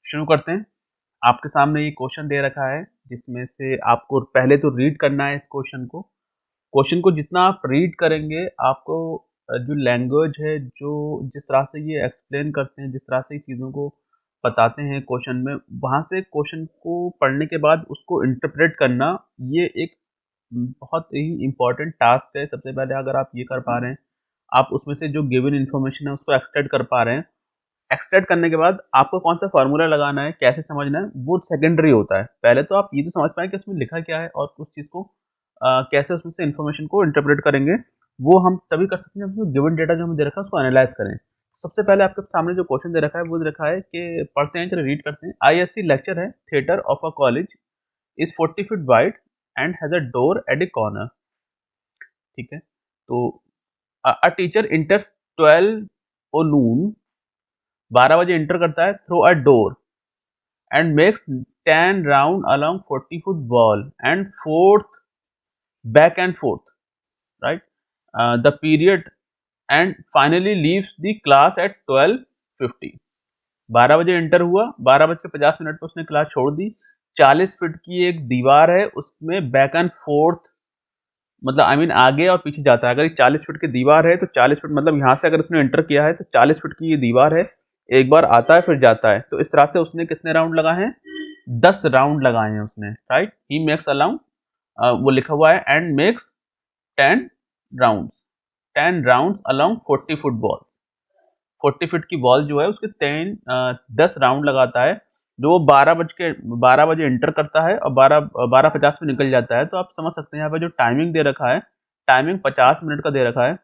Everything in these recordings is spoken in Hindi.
शुरू करते हैं। आपके सामने ये क्वेश्चन दे रखा है जिसमें से आपको पहले तो रीड करना है इस क्वेश्चन को। क्वेश्चन को जितना आप रीड करेंगे आपको जो लैंग्वेज है, जो जिस तरह से ये एक्सप्लेन करते हैं, जिस तरह से चीज़ों को बताते हैं क्वेश्चन में, वहाँ से क्वेश्चन को पढ़ने के बाद उसको इंटरप्रेट करना, ये एक बहुत ही इम्पोर्टेंट टास्क है। सबसे पहले अगर आप ये कर पा रहे हैं, आप उसमें से जो गिवन इन्फॉर्मेशन है उसको एक्सट्रैक्ट कर पा रहे हैं। एक्सट्रैक्ट करने के बाद आपको कौन सा फार्मूला लगाना है, कैसे समझना है, वो सेकेंडरी होता है। पहले तो आप ये तो समझ पाएँ कि उसमें लिखा क्या है और उस चीज़ को कैसे उसमें से इन्फॉर्मेशन को इंटरप्रेट करेंगे, वो हम तभी कर सकते हैं जब उसमें गिवन डेटा जो हमें दे रखा है उसको एनालाइज करें। सबसे पहले आपके सामने जो क्वेश्चन दे रखा है वो दे रखा है कि पढ़ते हैं, चलिए रीड करते हैं। आईएससी लेक्चर है, theatre of a college is 40 feet wide and has a door eight A corner. ठीक है, तो अ टीचर इंटर्स 12 ओ नून, 12 बजे इंटर करता है through a door and makes 10 round along 40-foot wall and forth back and forth, right? The period and finally leaves the class at 12:50. 12 बजे इंटर हुआ, 12:50 पे उसने क्लास छोड़ दी। 40 फीट की एक दीवार है, उसमें बैक एंड फोर्थ मतलब आई मीन आगे और पीछे जाता है। अगर 40 फीट की दीवार है तो 40 फीट मतलब यहाँ से अगर उसने एंटर किया है तो 40 फीट की ये दीवार है, एक बार आता है फिर जाता है। तो इस तरह से उसने कितने राउंड लगाए हैं? 10 राउंड लगाए हैं उसने, राइट। ही मेक्स अलाउंड, वो लिखा हुआ है and makes 10 round, 10 round along 40 foot ball. 40 feet की बॉल जो है उसके 10 राउंड लगाता है, जो वो 12 बजे इंटर करता है और 12:50 पे निकल जाता है। तो आप समझ सकते हैं यहाँ पे जो टाइमिंग दे रखा है, टाइमिंग 50 मिनट का दे रखा है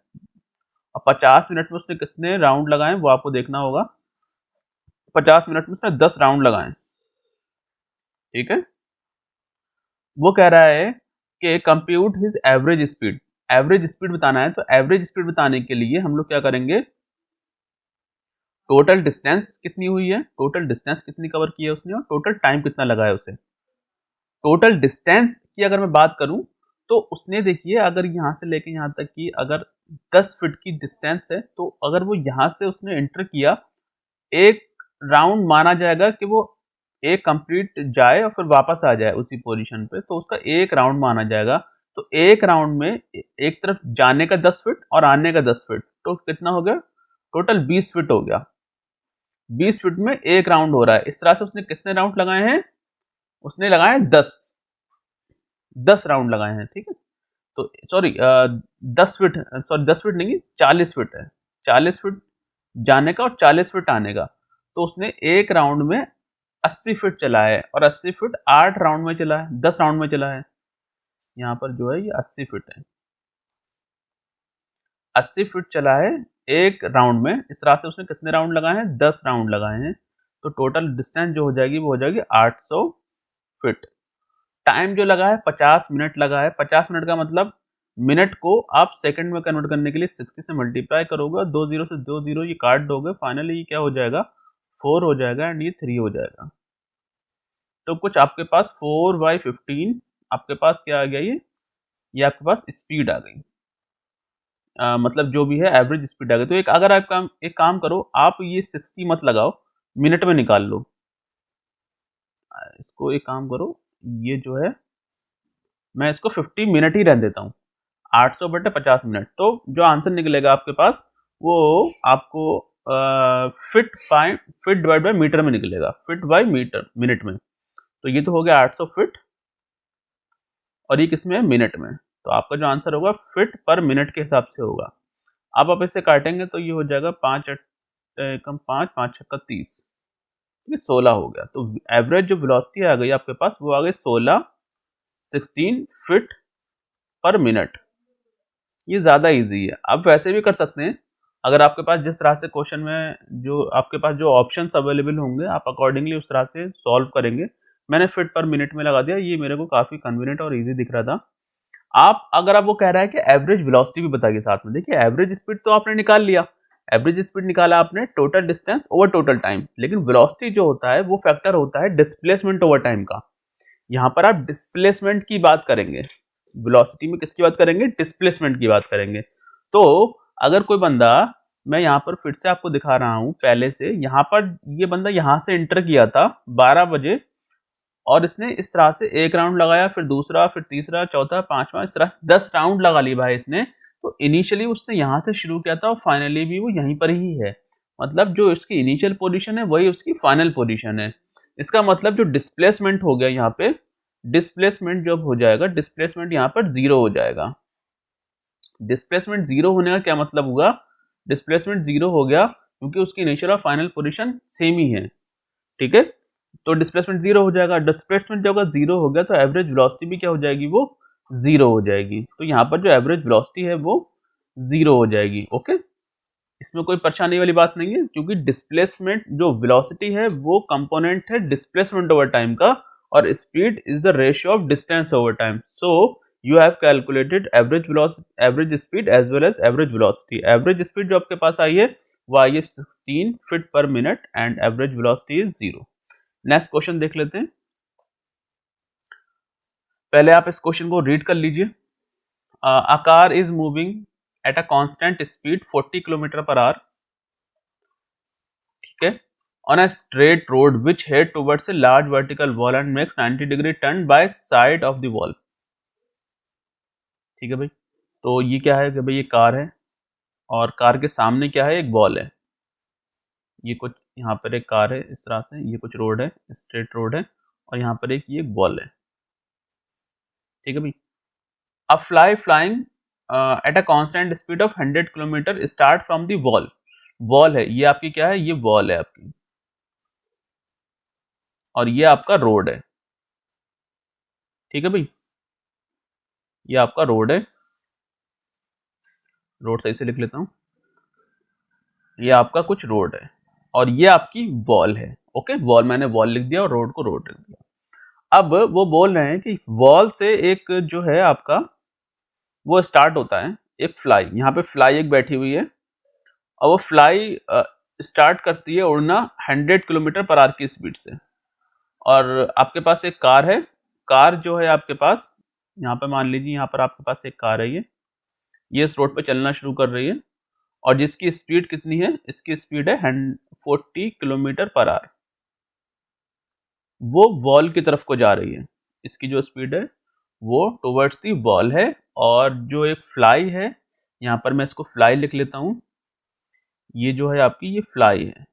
और 50 मिनट में उसने कितने राउंड लगाए वो आपको देखना होगा। 50 मिनट में उसने 10 राउंड लगाए। ठीक है, वो कह रहा है कि compute his average speed. Average speed बताना है, तो एवरेज स्पीड बताने के लिए हम लोग क्या करेंगे, टोटल डिस्टेंस कितनी हुई है, टोटल डिस्टेंस कितनी कवर की है उसने और टोटल टाइम कितना लगा है उसे। टोटल डिस्टेंस की अगर मैं बात करूं तो उसने देखिए अगर यहाँ से लेके यहाँ तक की अगर 10 फीट की डिस्टेंस है, तो अगर वो यहाँ से उसने एंटर किया, एक राउंड माना जाएगा कि वो एक कंप्लीट जाए और फिर वापस आ जाए उसी पोजीशन पे, तो उसका एक राउंड माना जाएगा। तो एक राउंड में एक तरफ जाने का 10 फीट और आने का 10 फीट, तो कितना हो गया, टोटल 20 फीट हो गया। 20 फीट में एक राउंड हो रहा है। इस तरह से उसने कितने राउंड लगाए हैं, उसने लगाए 10 राउंड लगाए हैं। ठीक है, तो सॉरी 10 फीट, सॉरी 10 फीट नहीं 40 फीट है, 40 फीट जाने का और 40 फीट आने का। तो उसने एक राउंड में 80 फीट चला है और 80 फीट 8 राउंड में चला है, 10 राउंड में चला है। यहाँ पर जो है ये 80 फीट है, 80 फीट चला है एक राउंड में। इस तरह से उसने कितने राउंड लगाए हैं, 10 राउंड लगाए हैं। तो टोटल डिस्टेंस जो हो जाएगी वो हो जाएगी 800 फीट। टाइम जो लगा है 50 मिनट लगा है। 50 मिनट का मतलब मिनट को आप सेकंड में कन्वर्ट करने के लिए 60 से मल्टीप्लाई करोगे, 2 जीरो से 2 जीरो ये काट दोगे, फाइनली ये क्या हो जाएगा, 4 हो जाएगा एंड ये 3 हो जाएगा। तो कुछ आपके पास 4/15 आपके पास क्या आ गया, ये आपके पास स्पीड आ गई। मतलब जो भी है एवरेज स्पीड आ गई। तो अगर आप एक काम करो, आप ये 60 मत लगाओ, मिनट में निकाल लो। इसको एक काम करो, ये जो है मैं इसको 50 मिनट ही रहने देता हूँ, 800/50 मिनट। तो जो आंसर निकलेगा आपके पास वो आपको फीट डिवाइड बाय मीटर में निकलेगा, फीट बाय मीटर मिनट में। तो ये तो हो गया 800 फीट और ये किसमें है, मिनट में। तो आपका जो आंसर होगा फीट पर मिनट के हिसाब से होगा। अब आप इसे काटेंगे तो ये हो जाएगा 5 कम 5 5 छक्का 30, 16 हो गया। तो एवरेज जो वेलोसिटी आ गई आपके पास वो आ गई 16 फीट पर मिनट। ये ज़्यादा इजी है। आप वैसे भी कर सकते हैं, अगर आपके पास जिस तरह से क्वेश्चन में जो आपके पास जो ऑप्शंस अवेलेबल होंगे आप अकॉर्डिंगली उस तरह से सॉल्व करेंगे। मैंने फीट पर मिनट में लगा दिया, ये मेरे को काफ़ी कन्वीनियंट और इजी दिख रहा था। आप अगर आप वो कह रहा है कि एवरेज वेलोसिटी भी बताइए साथ में, देखिए एवरेज स्पीड तो आपने निकाल लिया, एवरेज स्पीड निकाला आपने, total distance over total time, लेकिन वेलोसिटी जो होता है वो फैक्टर होता है डिस्प्लेसमेंट ओवर टाइम का। यहाँ पर आप डिस्प्लेसमेंट की बात करेंगे, वेलोसिटी में किसकी बात करेंगे, डिस्प्लेसमेंट की बात करेंगे। तो अगर कोई बंदा मैं यहाँ पर फिर से आपको दिखा रहा हूँ पहले से। यहाँ पर ये बंदा यहाँ से एंटर किया था 12 बजे और इसने इस तरह से एक राउंड लगाया, फिर दूसरा, फिर तीसरा, चौथा, पांचवा, इस तरह 10 राउंड लगा ली भाई इसने। तो इनिशियली उसने यहाँ से शुरू किया था और फाइनली भी वो यहीं पर ही है। मतलब जो इसकी इनिशियल पोजीशन है वही उसकी फाइनल पोजीशन है। इसका मतलब जो डिस्प्लेसमेंट हो गया यहाँ पे, डिस्प्लेसमेंट जब हो जाएगा, डिस्प्लेसमेंट यहाँ पर 0 हो जाएगा। डिस्प्लेसमेंट 0 होने का क्या मतलब हुआ? डिस्प्लेसमेंट 0 हो गया क्योंकि उसकी इनिशियल और फाइनल पोजीशन सेम ही है। ठीक है, तो डिस्प्लेसमेंट 0 हो जाएगा। डिस्प्लेसमेंट जब 0 हो गया तो एवरेज वेलोसिटी भी क्या हो जाएगी? वो 0 हो जाएगी। तो यहाँ पर जो एवरेज वेलोसिटी है वो 0 हो जाएगी। ओके, इसमें कोई परेशानी वाली बात नहीं है, क्योंकि डिस्प्लेसमेंट जो वेलोसिटी है वो कंपोनेंट है डिस्प्लेसमेंट ओवर टाइम का, और speed is the ratio of distance over time. So you have calculated average speed as well as average velocity. Average speed जो आपके पास आई है वो आई है 16 फीट पर minute and average velocity is 0। Next question देख लेते हैं। पहले आप इस क्वेश्चन को रीड कर लीजिए। A car is moving at a constant speed 40 kilometre per hour, ठीक है, on a straight road which head towards a large vertical wall and makes 90 degree turn by side of the wall. ठीक है भाई, तो ये क्या है कि भाई ये कार है और कार के सामने क्या है? एक वॉल है। ये कुछ यहाँ पर एक कार है इस तरह से, ये कुछ रोड है, स्ट्रेट रोड है, और यहाँ पर एक ये वॉल है। ठीक है भाई, अ fly flying at a constant speed of 100 kilometre start from the wall. Wall है, ये आपकी क्या है? ये वॉल है आपकी, और ये आपका रोड है। ठीक है भाई, ये आपका रोड है, रोड सही से लिख लेता हूं, ये आपका कुछ रोड है और ये आपकी वॉल है। ओके, वॉल मैंने वॉल लिख दिया और रोड को रोड लिख दिया। अब वो बोल रहे हैं कि वॉल से एक जो है आपका वो स्टार्ट होता है एक फ्लाई, यहाँ पे फ्लाई एक बैठी हुई है और वो फ्लाई स्टार्ट करती है उड़ना 100 किलोमीटर पर आवर की स्पीड से। और आपके पास एक कार है, कार जो है आपके पास यहाँ पे मान लीजिए यहाँ पर आपके पास एक कार है, ये इस रोड पे चलना शुरू कर रही है और जिसकी स्पीड कितनी है? इसकी स्पीड है 40 किलोमीटर पर आवर। वो वॉल की तरफ को जा रही है, इसकी जो स्पीड है वो टुवर्ड्स दी वॉल है। और जो एक फ्लाई है, यहाँ पर मैं इसको फ्लाई लिख लेता हूँ, ये जो है आपकी ये फ्लाई है।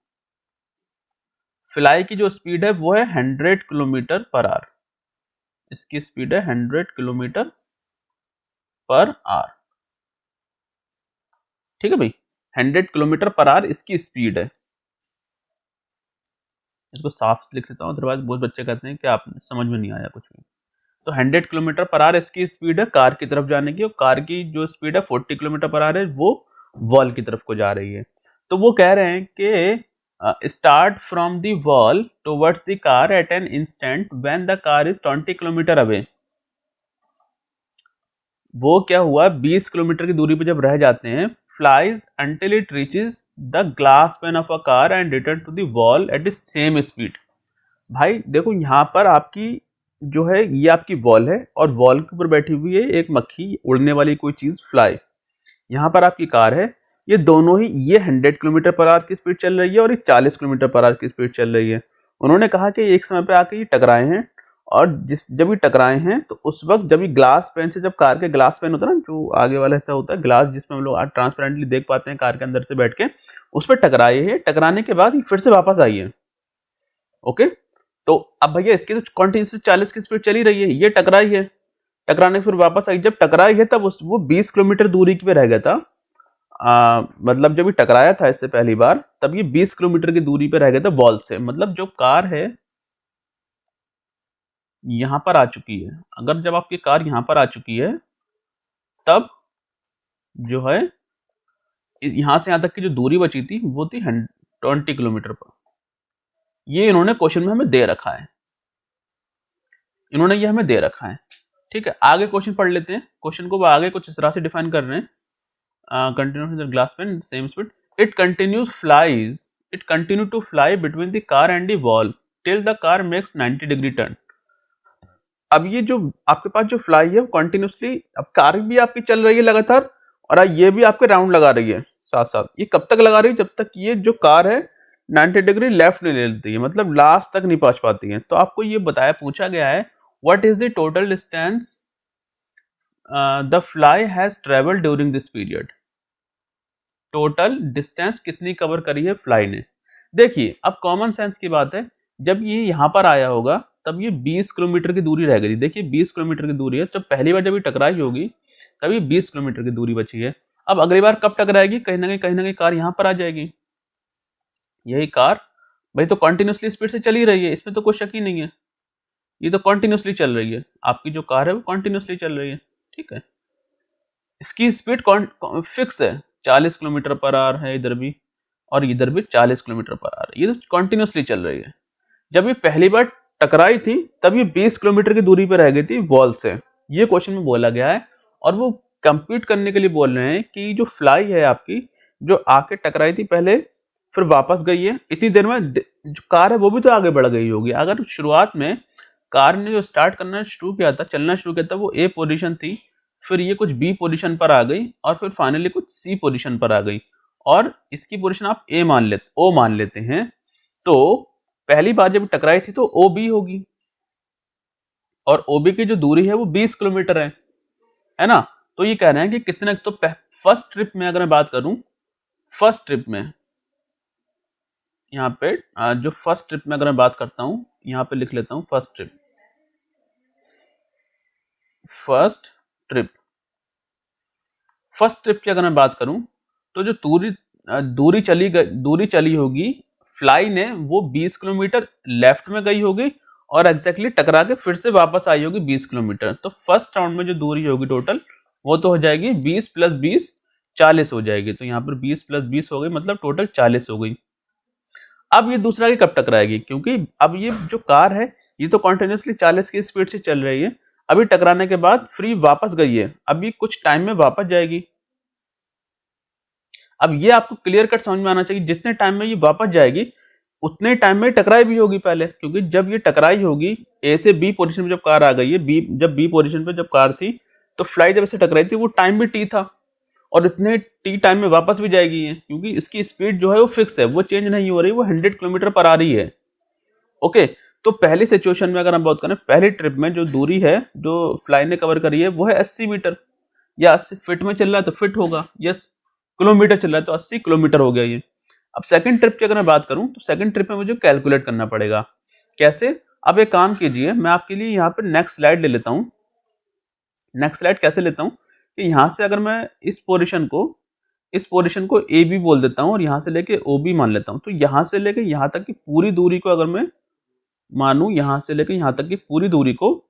फ्लाई की जो स्पीड है वो है 100 किलोमीटर पर आवर, इसकी स्पीड है 100 किलोमीटर पर आवर। ठीक है भाई, 100 किलोमीटर पर आवर इसकी स्पीड है। इसको साफ लिख लेता हूँ, अदरवाइज बहुत बच्चे कहते हैं कि आप समझ में नहीं आया कुछ भी। तो 100 किलोमीटर पर आवर इसकी स्पीड है कार की तरफ जाने की, और कार की जो स्पीड है 40 किलोमीटर पर आवर है, वो वॉल की तरफ को जा रही है। तो वो कह रहे हैं कि start from the wall towards the car eight an instant when the car is 20 kilometre away. वो क्या हुआ? 20 किलोमीटर की दूरी पर जब रह जाते हैं, flies until it reaches the glass pane of a car and return to the wall at the same speed। भाई देखो यहाँ पर आपकी जो है ये आपकी वॉल है और वॉल के ऊपर बैठी हुई है एक मक्खी, उड़ने वाली कोई चीज, फ्लाई। यहाँ पर आपकी कार है, ये दोनों ही, ये 100 किलोमीटर पर आवर की स्पीड चल रही है और ये 40 किलोमीटर पर आवर की स्पीड चल रही है। उन्होंने कहा कि एक समय पे आके ये टकराए हैं, और जब ये टकराए हैं तो उस वक्त जब ये ग्लास पेन से, जब कार के ग्लास पेन होता है ना, जो आगे वाला हिस्सा होता है ग्लास जिसमें हम लोग ट्रांसपेरेंटली देख पाते हैं कार के अंदर से बैठ के, उस पर टकराए हैं। टकराने के बाद ये फिर से वापस आई है। ओके, तो अब भैया इसकी तो कंटिन्यूसली 40 की स्पीड चली रही है, ये टकराई है, टकराने फिर वापस आई। जब टकराई है तब वो 20 किलोमीटर दूरी पे रह गया था। मतलब जब ये टकराया था इससे पहली बार, तब ये 20 किलोमीटर की दूरी पे रह गया था वॉल से। मतलब जो कार है यहां पर आ चुकी है, अगर जब आपकी कार यहां पर आ चुकी है तब जो है यहां से यहां तक की जो दूरी बची थी वो थी 20 किलोमीटर पर। ये इन्होंने क्वेश्चन में हमें दे रखा है, इन्होंने ये हमें दे रखा है। ठीक है, आगे क्वेश्चन पढ़ लेते हैं। क्वेश्चन को आगे कुछ इस तरह से डिफाइन कर रहे हैं, continuous glass pane same speed, it continue to fly between the car and the wall till the car makes 90 degree turn. अब ये जो आपके पास जो फ्लाई है वो कंटिन्यूसली, अब कार भी आपकी चल रही है लगातार और ये भी आपके राउंड लगा रही है, साथ साथ। ये कब तक लगा रही है? जब तक ये जो कार है 90 डिग्री लेफ्ट नहीं ले लेती है, मतलब लास्ट तक नहीं पहुंच पाती है। तो आपको ये बताया, पूछा गया है what is the total distance the fly has travel during this period. Total distance कितनी कवर करी है फ्लाई ने। देखिए अब कॉमन सेंस की बात है, जब ये यहाँ पर आया होगा तब ये 20 किलोमीटर की दूरी रह गई। देखिए 20 किलोमीटर की दूरी है, तो पहली बार जब ये टकराई होगी तभी 20 किलोमीटर की दूरी बची है। अब अगली बार कब टकराएगी? कहीं ना कहीं कार यहाँ पर आ जाएगी। यही कार भाई तो कंटिन्यूसली स्पीड से चल ही रही है, इसमें तो कोई शक ही नहीं है। ये तो कंटिन्यूसली चल रही है, आपकी जो कार है वो कंटिन्यूसली चल रही है, ठीक है। इसकी स्पीड फिक्स है, 40 किलोमीटर पर आवर है इधर भी, और इधर भी 40 किलोमीटर पर आवर। ये तो कंटिन्यूसली चल रही है। जब ये पहली बार टकराई थी तब ये 20 किलोमीटर की दूरी पर रह गई थी वॉल से, ये क्वेश्चन में बोला गया है। और वो कंप्लीट करने के लिए बोल रहे हैं कि जो फ्लाई है आपकी, जो आके टकराई थी पहले, फिर वापस गई है, इतनी देर में जो कार है वो भी तो आगे बढ़ गई होगी। अगर शुरुआत में कार ने जो स्टार्ट करना शुरू किया था, चलना शुरू किया था, वो ए पोजीशन थी, फिर ये कुछ बी पोजीशन पर आ गई, और फिर फाइनली कुछ सी पोजीशन पर आ गई, और इसकी पोजीशन आप ए ओ मान लेते हैं। तो पहली बार जब टकराई थी तो ओ बी होगी, और ओ बी की जो दूरी है वो 20 किलोमीटर है ना। तो ये कह रहे हैं कि कितने, तो फर्स्ट ट्रिप में अगर मैं बात करूं, फर्स्ट ट्रिप में यहाँ पे जो फर्स्ट ट्रिप में अगर मैं बात करता हूं, यहाँ पे लिख लेता हूं फर्स्ट ट्रिप। फर्स्ट ट्रिप की अगर मैं बात करूं तो जो दूरी चली होगी फ्लाई ने, वो 20 किलोमीटर लेफ्ट में गई होगी, और एग्जैक्टली टकरा के फिर से वापस आई होगी 20 किलोमीटर। तो फर्स्ट राउंड में जो दूरी होगी टोटल, वो तो हो जाएगी 20 + 20 40 हो जाएगी। तो यहाँ पर 20 + 20 हो गई, मतलब टोटल 40 हो गई। अब ये दूसरा की कब टकराएगी? क्योंकि अब ये जो कार है ये तो कॉन्टिन्यूसली 40 की स्पीड से चल रही है, अभी टकराने के बाद फ्री वापस गई है, अभी कुछ टाइम में वापस जाएगी। अब ये आपको क्लियर कट समझ में आना चाहिए, जितने टाइम में ये वापस जाएगी उतने टाइम में टकराई भी होगी पहले, क्योंकि जब ये टकराई होगी ए से बी पोजीशन में, जब कार आ गई है जब बी पोजीशन पे जब कार थी, तो फ्लाई जब इसे टकराई थी वो टाइम भी टी था, और इतने टी टाइम में वापस भी जाएगी है, क्योंकि इसकी स्पीड जो है वो फिक्स है, वो चेंज नहीं हो रही, वो 100 किलोमीटर पर आ रही है। ओके, तो पहली सिचुएशन में अगर हम बात करें, पहली ट्रिप में जो दूरी है जो फ्लाई ने कवर करी है वो है 80 मीटर, या 80 फीट में चल रहा है तो फिट होगा, यस। किलोमीटर चल रहा है तो 80 किलोमीटर हो गया ये। अब सेकंड ट्रिप की अगर मैं बात करूं, तो सेकंड ट्रिप में मुझे कैलकुलेट करना पड़ेगा। कैसे? अब एक काम कीजिए, मैं आपके लिए यहाँ पे नेक्स्ट स्लाइड ले लेता हूँ। नेक्स्ट स्लाइड कैसे लेता हूँ कि यहाँ से अगर मैं इस पोजीशन को ए बी बोल देता हूँ, और यहाँ से लेके ओ बी मान लेता हूँ। तो यहाँ से लेके यहाँ तक की पूरी दूरी को अगर मैं मानूं, यहाँ से लेके यहाँ तक की पूरी दूरी को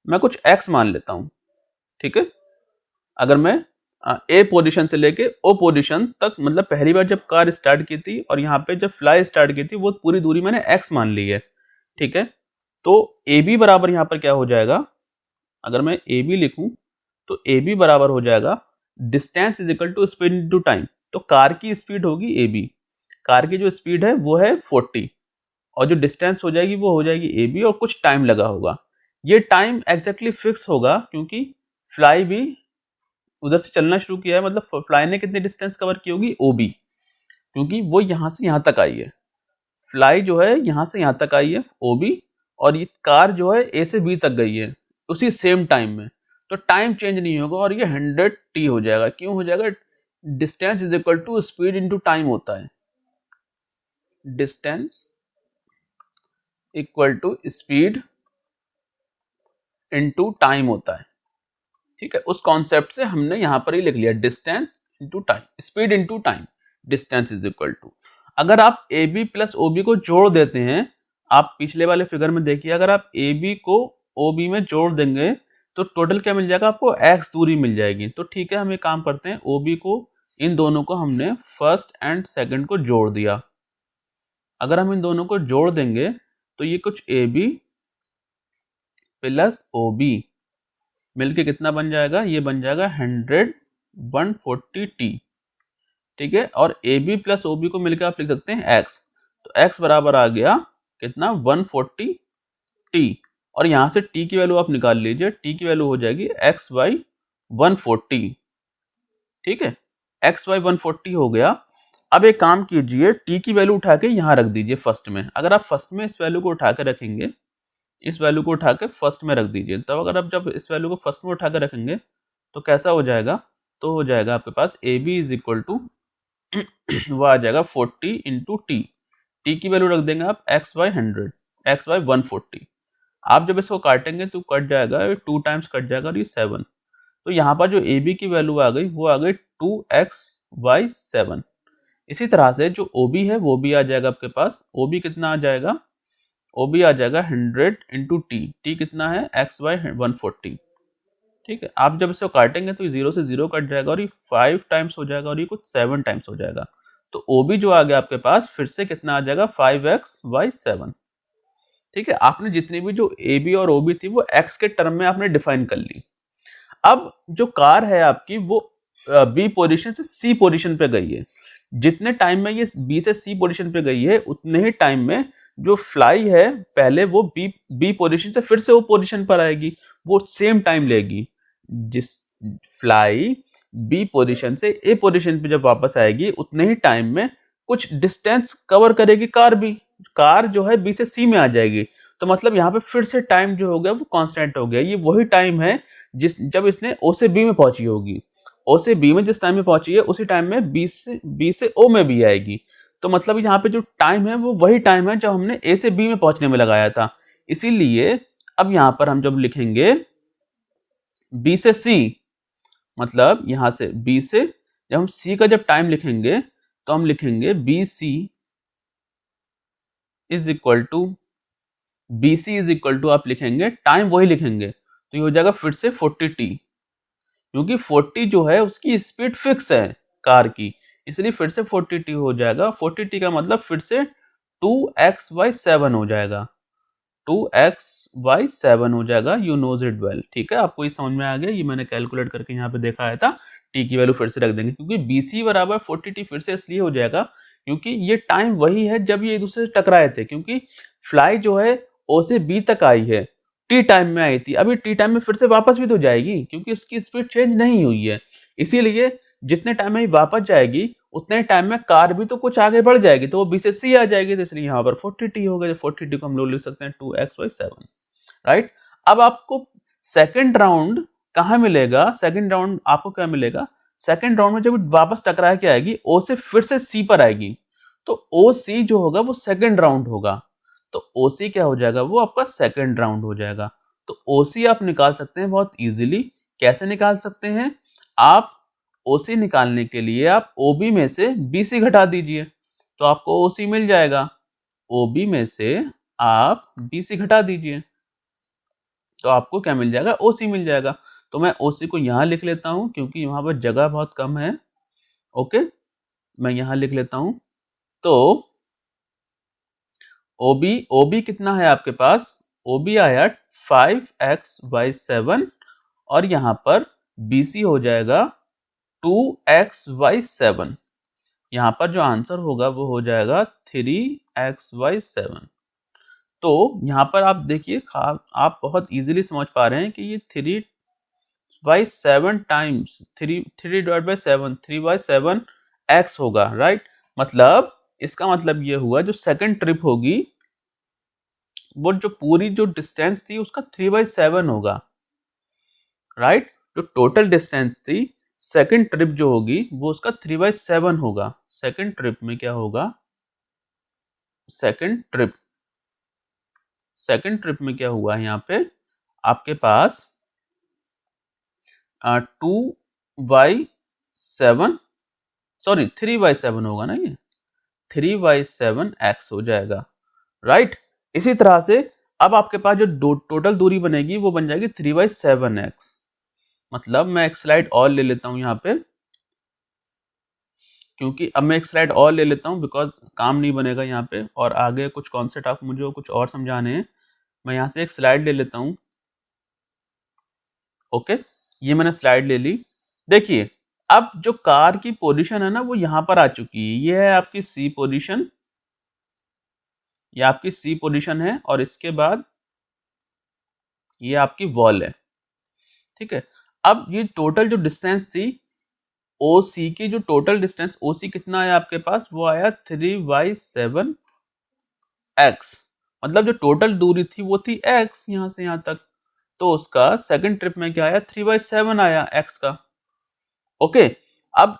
मैं कुछ एक्स मान लेता हूँ, ठीक है। अगर मैं ए पोजीशन से लेके ओ पोजीशन तक, मतलब पहली बार जब कार स्टार्ट की थी और यहाँ पे जब फ्लाई स्टार्ट की थी, वो पूरी दूरी मैंने एक्स मान ली है, ठीक है। तो ए बी बराबर यहाँ पर क्या हो जाएगा, अगर मैं ए बी लिखूं तो ए बी बराबर हो जाएगा distance is equal to speed into time. तो कार की स्पीड होगी ए बी, कार की जो स्पीड है वो है 40, और जो डिस्टेंस हो जाएगी वो हो जाएगी ए बी, और कुछ टाइम लगा होगा। ये टाइम एग्जैक्टली फिक्स होगा, क्योंकि फ्लाई भी उधर से चलना शुरू किया है, मतलब फ्लाई ने कितनी डिस्टेंस कवर की होगी ओ बी, क्योंकि वो यहाँ से यहाँ तक आई है। फ्लाई जो है यहाँ से यहाँ तक आई है ओ बी, और ये कार जो है ए से बी तक गई है उसी सेम टाइम में। तो टाइम चेंज नहीं होगा, और ये 100 टी हो जाएगा। क्यों हो जाएगा? Distance is equal to speed into time होता है, distance equal to speed into time होता है, ठीक है। उस कॉन्सेप्ट से हमने यहां पर ही लिख लिया, distance into time, speed into time, distance is equal to. अगर आप A B plus O B को जोड़ देते हैं, आप पिछले वाले फिगर में देखिए, अगर आप ए बी को ओ बी में जोड़ देंगे तो टोटल क्या मिल जाएगा आपको? एक्स दूरी मिल जाएगी। तो ठीक है, हम एक काम करते हैं, ओ बी को, इन दोनों को हमने फर्स्ट एंड सेकंड को जोड़ दिया। अगर हम इन दोनों को जोड़ देंगे तो ये कुछ A B plus O B मिलके कितना बन जाएगा? ये बन जाएगा 140 टी, ठीक है। और A B plus O B को मिलकर आप लिख सकते हैं एक्स, तो एक्स बराबर आ गया कितना? 140 टी, और यहां से टी की वैल्यू आप निकाल लीजिए, टी की वैल्यू हो जाएगी एक्स बाई 140, ठीक है। एक्स वाई 140 हो गया। अब एक काम कीजिए, टी की वैल्यू उठा के यहाँ रख दीजिए फर्स्ट में। अगर आप फर्स्ट में इस वैल्यू को उठा के रखेंगे, इस वैल्यू को उठा के फर्स्ट में रख दीजिए, तब अगर आप जब इस वैल्यू को फर्स्ट में उठा के रखेंगे तो कैसा हो जाएगा, तो हो जाएगा आपके पास A B is equal to वो आ जाएगा 40 इंटू टी। टी की वैल्यू रख देंगे आप एक्स वाई 100, एक्स वाई 140। आप जब इसको काटेंगे तो कट जाएगा, 2 टाइम्स कट जाएगा और ये 7। तो यहाँ पर जो ए बी की वैल्यू आ गई वो आ गई 2x/7। इसी तरह से जो ओ बी है वो भी आ जाएगा आपके पास। ओ बी कितना आ जाएगा, ओ बी आ जाएगा 100 इंटू टी। टी कितना है, x/140। ठीक है, आप जब इसको काटेंगे तो ये 0 से 0 कट जाएगा और ये 5 टाइम्स हो जाएगा और ये कुछ 7 टाइम्स हो जाएगा। तो ओ बी जो आ गया आपके पास फिर से कितना आ जाएगा, 5x/7। ठीक है, आपने जितनी भी जो ए बी और ओ बी थी वो एक्स के टर्म में आपने डिफाइन कर ली। अब जो कार है आपकी वो बी पोजीशन से सी पोजीशन पे गई है। जितने टाइम में ये बी से सी पोजीशन पे गई है उतने ही टाइम में जो फ्लाई है पहले वो बी पोजीशन से फिर से वो पोजीशन पर आएगी, वो सेम टाइम लेगी। जिस फ्लाई बी पोजीशन से ए पोजीशन पे जब वापस आएगी उतने ही टाइम में कुछ डिस्टेंस कवर करेगी कार भी। कार जो है बी से सी में आ जाएगी, तो मतलब यहाँ पे फिर से टाइम जो हो गया वो कांस्टेंट हो गया। ये वही टाइम है जब इसने ओ से बी में पहुंची होगी। ओ से बी में जिस टाइम में पहुंची है उसी टाइम में बी से ओ में भी आएगी। तो मतलब यहाँ पे जो टाइम है वो वही टाइम है जब हमने ए से बी में पहुंचने में लगाया था। इसीलिए अब यहाँ पर हम जब लिखेंगे बी से सी, मतलब यहाँ से बी से जब हम सी का जब टाइम लिखेंगे तो हम लिखेंगे B C is equal to आप लिखेंगे टाइम वही लिखेंगे तो ये हो जाएगा फिर से 40t, क्योंकि 40 जो है उसकी स्पीड फिक्स है कार की, इसलिए फिर से 40t हो जाएगा। 40t का मतलब फिर से 2x/7 हो जाएगा, 2x/7 हो जाएगा। You knows it well. ठीक है, आपको ये समझ में आ गया, ये मैंने कैलकुलेट करके यहाँ पे देखा आया था। टी की वैल्यू फिर से रख देंगे क्योंकि BC बराबर 40t फिर से इसलिए हो जाएगा क्योंकि ये टाइम वही है जब ये एक दूसरे से टकराए थे। क्योंकि फ्लाई जो है ओ से बी तक आई है, टी टाइम में आई थी, अभी टी टाइम में फिर से वापस भी तो जाएगी क्योंकि उसकी स्पीड चेंज नहीं हुई है। इसीलिए जितने टाइम में वापस जाएगी उतने टाइम में कार भी तो कुछ आगे बढ़ जाएगी, तो वो बी से सी आ जाएगी। तो इसलिए यहाँ पर 40t हो गया। 40t को हम लोग लिख सकते हैं 2x/7। राइट, अब आपको सेकेंड राउंड कहाँ मिलेगा, सेकेंड राउंड आपको क्या मिलेगा, सेकेंड राउंड में जब वापस टकरा के आएगी ओ से फिर से सी पर आएगी, तो ओ सी जो होगा वो सेकेंड राउंड होगा। तो ओ सी क्या हो जाएगा, वो आपका सेकेंड राउंड हो जाएगा। तो ओ सी आप निकाल सकते हैं बहुत इजीली। कैसे निकाल सकते हैं, आप ओ सी निकालने के लिए आप ओ बी में से बी सी घटा दीजिए तो आपको ओ सी मिल जाएगा। ओ बी में से आप बी सी घटा दीजिए तो आपको क्या मिल जाएगा, ओ सी मिल जाएगा। तो मैं ओ सी को यहाँ लिख लेता हूँ क्योंकि यहाँ पर जगह बहुत कम है। ओके, मैं यहाँ लिख लेता हूँ। तो ओ बी कितना है आपके पास, ओ बी आया 5x/7 और यहाँ पर बी सी हो जाएगा 2x/7। यहाँ पर जो आंसर होगा वो हो जाएगा 3x/7। तो यहाँ पर आप देखिए, आप बहुत इजीली समझ पा रहे हैं कि ये 3/7 टाइम्स 3/7 3/7 x होगा। राइट, मतलब इसका मतलब ये हुआ जो सेकंड ट्रिप होगी वो जो पूरी जो डिस्टेंस थी उसका 3/7 होगा। राइट, जो टोटल डिस्टेंस थी सेकंड ट्रिप जो होगी वो उसका 3/7 होगा। सेकंड ट्रिप में क्या होगा, सेकंड ट्रिप में क्या हुआ, यहाँ पे आपके पास 3/7 होगा ना, ये 3/7x हो जाएगा। राइट, इसी तरह से अब आपके पास जो टोटल दूरी बनेगी वो बन जाएगी 3/7x। मतलब मैं एक स्लाइड और ले लेता हूं यहाँ पे, क्योंकि अब मैं एक स्लाइड और ले लेता हूं बिकॉज काम नहीं बनेगा यहाँ पे और आगे कुछ कॉन्सेप्ट आप मुझे कुछ और समझाने हैं। मैं यहाँ से एक स्लाइड ले लेता हूं। ओके, ये मैंने स्लाइड ले ली। देखिए, अब जो कार की पोजीशन है ना वो यहाँ पर आ चुकी है। ये है आपकी सी पोजीशन, ये आपकी सी पोजीशन है और इसके बाद ये आपकी वॉल है। ठीक है, अब ये टोटल जो डिस्टेंस थी ओ सी की जो टोटल डिस्टेंस ओ सी कितना आया आपके पास, वो आया 3/7 एक्स, मतलब जो टोटल दूरी थी वो थी एक्स यहाँ से यहाँ तक, तो उसका सेकंड ट्रिप में क्या आया, 3/7 आया एक्स का। ओके, अब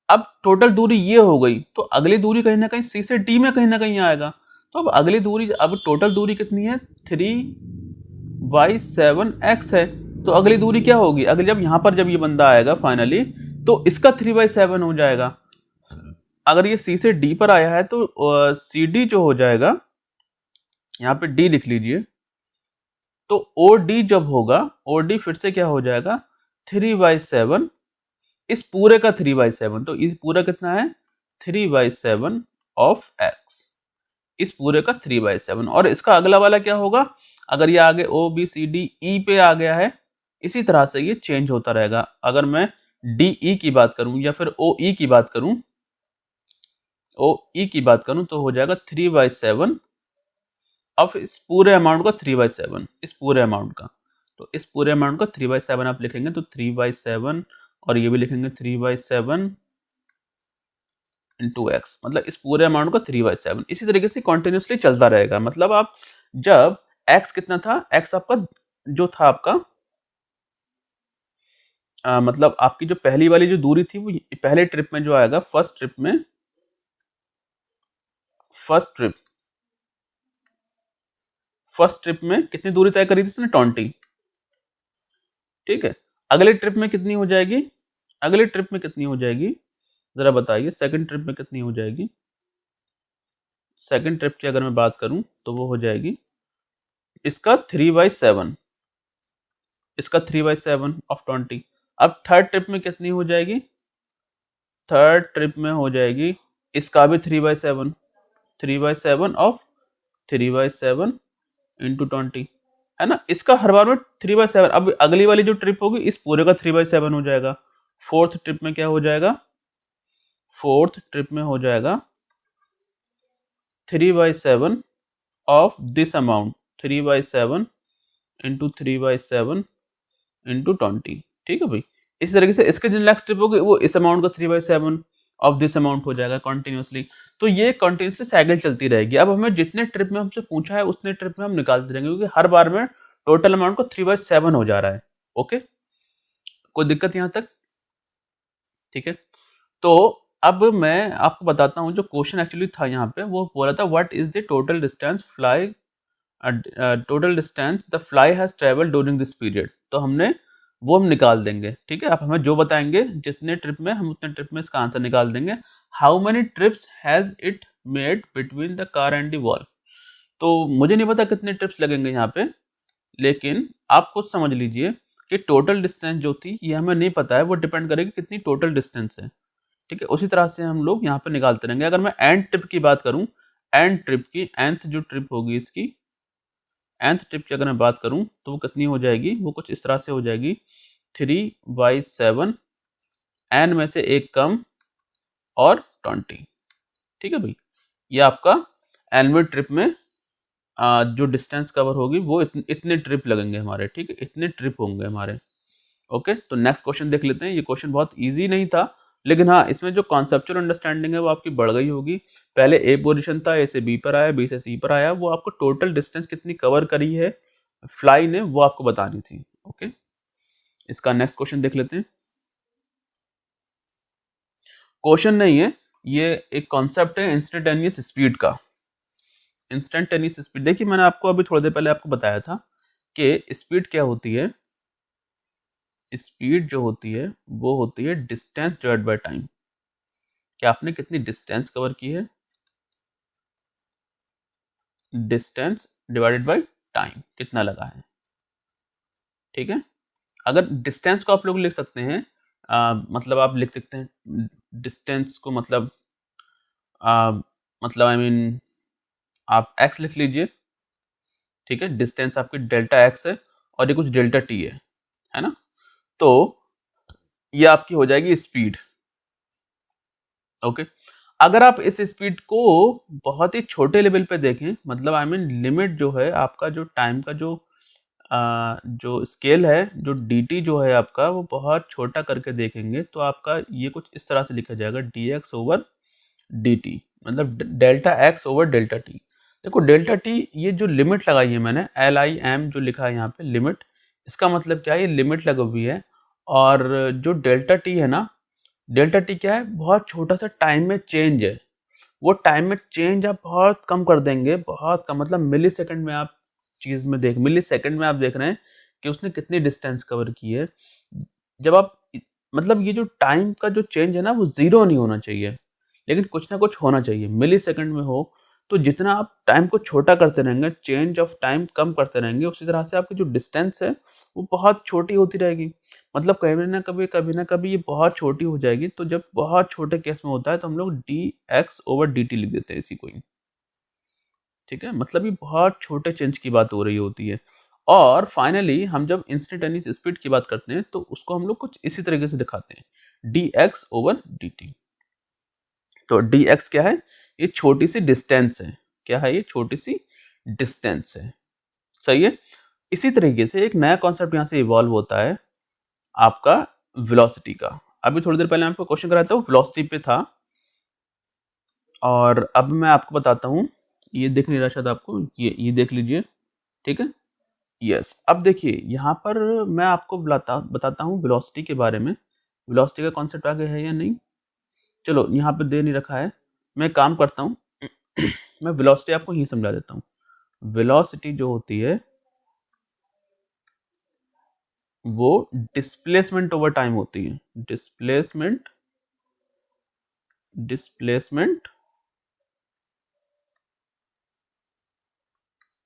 अब टोटल दूरी ये हो गई, तो अगली दूरी कहीं ना कहीं सी से डी में कहीं ना कहीं आएगा। तो अब अगली दूरी, अब टोटल दूरी कितनी है, 3/7 एक्स है, तो अगली दूरी क्या होगी, अगली जब यहाँ पर जब ये बंदा आएगा फाइनली, तो इसका 3/7 हो जाएगा। अगर ये सी से डी पर आया है तो सी डी जो हो जाएगा, यहाँ पे डी लिख लीजिए, तो ओ डी जब होगा, ओ डी फिर से क्या हो जाएगा, 3/7, इस पूरे का 3/7, तो इस पूरा कितना है, 3/7 ऑफ एक्स, इस पूरे का 3/7। और इसका अगला वाला क्या होगा, अगर ये आगे O B C D E पे आ गया है, इसी तरह से ये चेंज होता रहेगा। अगर मैं डी ई की बात करूं या फिर ओ ई की बात करूं, ओ ई की बात करूं, तो हो जाएगा 3/7 ऑफ इस पूरे अमाउंट का 3/7, इस पूरे अमाउंट का, तो इस पूरे अमाउंट का 3/7 आप लिखेंगे, तो 3/7, और ये भी लिखेंगे 3/7 इंटू एक्स, मतलब इस पूरे अमाउंट का 3/7। इसी तरीके से कॉन्टिन्यूसली चलता रहेगा। मतलब आप जब एक्स कितना था, एक्स आपका जो था आपका मतलब आपकी जो पहली वाली जो दूरी थी वो पहले ट्रिप में जो आएगा, फर्स्ट ट्रिप में, फर्स्ट ट्रिप में कितनी दूरी तय करी थी उसने, 20। ठीक है, अगले ट्रिप में कितनी हो जाएगी, अगले ट्रिप में कितनी हो जाएगी, जरा बताइए, सेकंड ट्रिप में कितनी हो जाएगी। सेकंड ट्रिप की अगर मैं बात करूं तो वो हो जाएगी इसका 3/7, इसका 3/7 ऑफ 20। अब थर्ड ट्रिप में कितनी हो जाएगी, थर्ड ट्रिप में हो जाएगी इसका भी 3/7, 3/7 ऑफ 3/7 इंटू 20, है ना, इसका हर बार में 3/7। अब अगली वाली जो ट्रिप होगी इस पूरे का 3/7 हो जाएगा। फोर्थ ट्रिप में क्या हो जाएगा, फोर्थ ट्रिप में हो जाएगा 3/7 of this amount, 3/7 into 3/7 into 20। ठीक है भाई, इस तरीके से इसके जो नेक्स्ट ट्रिप होगी वो इस अमाउंट का 3/7 ऑफ दिस अमाउंट हो जाएगा कॉन्टिन्यूसली। तो ये कॉन्टिन्यूसली साइकिल चलती रहेगी। अब हमें जितने ट्रिप में हमसे पूछा है उतने ट्रिप में हम निकालते रहेंगे, क्योंकि हर बार में टोटल अमाउंट को 3/7 हो जा रहा है। ओके, कोई दिक्कत यहाँ तक, ठीक है। तो अब मैं आपको बताता हूँ जो क्वेश्चन एक्चुअली था यहाँ पे, वो बोला था what is the total distance fly, total distance the fly has travel during this period. तो हमने वो हम निकाल देंगे। ठीक है, आप हमें जो बताएंगे जितने ट्रिप में, हम उतने ट्रिप में इसका आंसर निकाल देंगे। How many trips has it made between the car and the wall. तो मुझे नहीं पता कितने ट्रिप्स लगेंगे यहाँ पे, लेकिन आप खुद समझ लीजिए कि टोटल डिस्टेंस जो थी ये हमें नहीं पता है, वो डिपेंड करेगी कितनी टोटल डिस्टेंस है। ठीक है, उसी तरह से हम लोग यहाँ पे निकालते रहेंगे। अगर मैं एंड ट्रिप की बात करूँ, एंड ट्रिप की, एंथ जो ट्रिप होगी इसकी, एंथ ट्रिप की अगर मैं बात करूँ तो वो कितनी हो जाएगी, वो कुछ इस तरह से हो जाएगी, 3/7, एन में से एक कम और 20। ठीक है भाई, ये आपका एनवे ट्रिप में जो डिस्टेंस कवर होगी वो इतने ट्रिप लगेंगे हमारे। ठीक है, इतने ट्रिप होंगे हमारे। ओके, तो नेक्स्ट क्वेश्चन देख लेते हैं। ये क्वेश्चन बहुत इजी नहीं था, लेकिन हाँ इसमें जो कॉन्सेप्चुअल अंडरस्टैंडिंग है वो आपकी बढ़ गई होगी। पहले ए पोजीशन था, ए से बी पर आया, बी से सी पर आया, वो आपको टोटल डिस्टेंस कितनी कवर करी है फ्लाई ने वो आपको बतानी थी। ओके, इसका नेक्स्ट क्वेश्चन देख लेते हैं। क्वेश्चन नहीं है, ये एक कॉन्सेप्ट है इंस्टेंटेनियस स्पीड का। इंस्टेंटेनियस स्पीड, देखिए मैंने आपको अभी थोड़ी देर पहले आपको बताया था कि स्पीड क्या होती है। स्पीड जो होती है वो होती है डिस्टेंस डिवाइड बाय टाइम, कि आपने कितनी डिस्टेंस कवर की है, डिस्टेंस डिवाइडेड बाय टाइम कितना लगा है। ठीक है, अगर डिस्टेंस को आप लोग लिख सकते हैं, मतलब आप लिख सकते हैं डिस्टेंस को, मतलब मतलब आई मीन आप x लिख लीजिए। ठीक है, डिस्टेंस आपकी डेल्टा x है और ये कुछ डेल्टा t है ना, तो ये आपकी हो जाएगी स्पीड। ओके, अगर आप इस स्पीड को बहुत ही छोटे लेवल पे देखें, मतलब आई मीन लिमिट जो है आपका, जो टाइम का जो जो स्केल है, जो dt जो है आपका, वो बहुत छोटा करके देखेंगे तो आपका ये कुछ इस तरह से लिखा जाएगा dx ओवर dt, मतलब delta x over delta t। देखो डेल्टा t, ये जो लिमिट लगाई है मैंने LIM जो लिखा है यहाँ पे लिमिट, इसका मतलब क्या है, ये लिमिट लगी हुई है। और जो डेल्टा t है ना, डेल्टा t क्या है, बहुत छोटा सा टाइम में चेंज है। वो टाइम में चेंज आप बहुत कम कर देंगे, बहुत कम, मतलब मिली सेकेंड में आप चीज़ में मिली सेकेंड में आप देख रहे हैं कि उसने कितनी डिस्टेंस कवर की है। जब आप मतलब ये जो टाइम का जो चेंज है ना, वो ज़ीरो नहीं होना चाहिए, लेकिन कुछ ना कुछ होना चाहिए, मिली सेकेंड में हो। तो जितना आप टाइम को छोटा करते रहेंगे, चेंज ऑफ टाइम कम करते रहेंगे, उसी तरह से आपकी जो डिस्टेंस है वो बहुत छोटी होती रहेगी। मतलब कभी ना कभी ये बहुत छोटी हो जाएगी। तो जब बहुत छोटे केस में होता है तो हम लोग dx ओवर dt लिख देते हैं इसी को ही, ठीक है। मतलब ये बहुत छोटे चेंज की बात हो रही होती है। और फाइनली हम जब इंस्टेंटेनियस स्पीड की बात करते हैं तो उसको हम लोग कुछ इसी तरीके से दिखाते हैं, dx ओवर dt। तो dx क्या है, ये छोटी सी डिस्टेंस है। क्या है, ये छोटी सी डिस्टेंस है, सही है। इसी तरीके से एक नया कॉन्सेप्ट यहाँ से इवॉल्व होता है आपका वेलोसिटी का। अभी थोड़ी देर पहले आपको क्वेश्चन कराया था, वो वेलोसिटी पे था, और अब मैं आपको बताता हूँ। ये दिख नहीं रहा शायद आपको, ये देख लीजिए, ठीक है। यस, अब देखिए यहाँ पर मैं आपको बताता हूँ वेलोसिटी के बारे में। वेलोसिटी का कॉन्सेप्ट आगे है या नहीं, चलो यहाँ पे दे नहीं रखा है, मैं काम करता हूँ मैं वेलोसिटी आपको यही समझा देता हूँ। वेलोसिटी जो होती है वो डिस्प्लेसमेंट ओवर टाइम होती है। डिस्प्लेसमेंट